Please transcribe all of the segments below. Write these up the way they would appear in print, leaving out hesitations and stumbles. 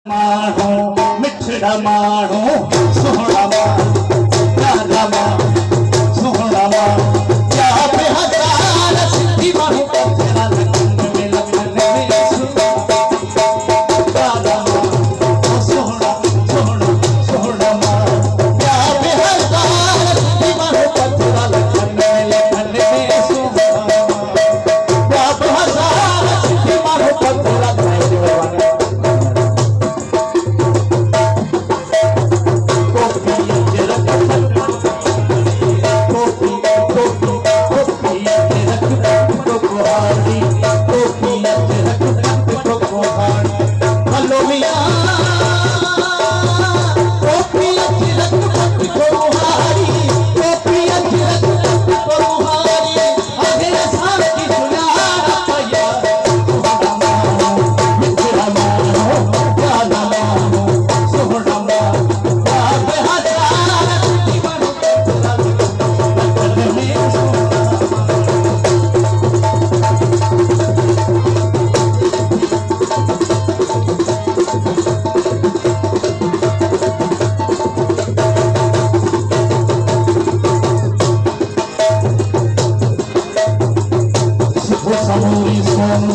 माणो मिठड़ा माणो सोहना माणो प्यारा माणो सोहना माणो क्या बेहजार सिद्धि माणो तेरा लगन में सुना प्यारा माणो सोहना सोहना सोहना माणो क्या बेहजार सिद्धि माणो तेरा लगन में सुना क्या बेहजार सिद्धि माणो तेरा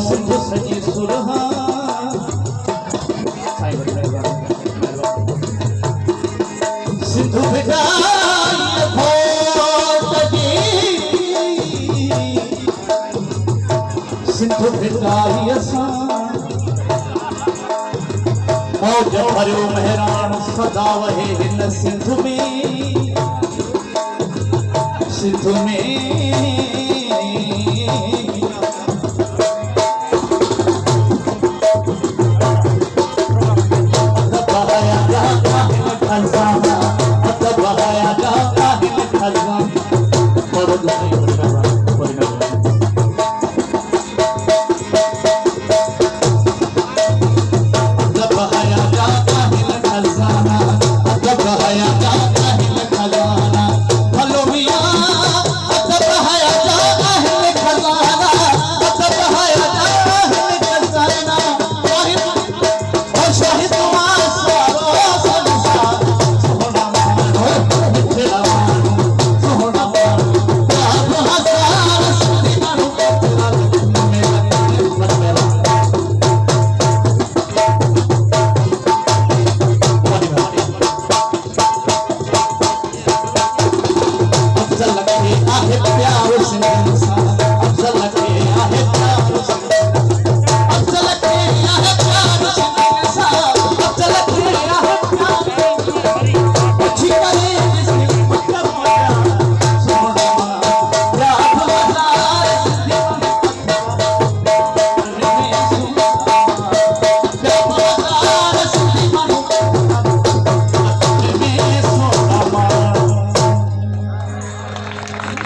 सिंधु सजी सुरहा सिंधु सिंधु भिटाई मौज भरियो मेहरान सदा वहे हिन सिंधु में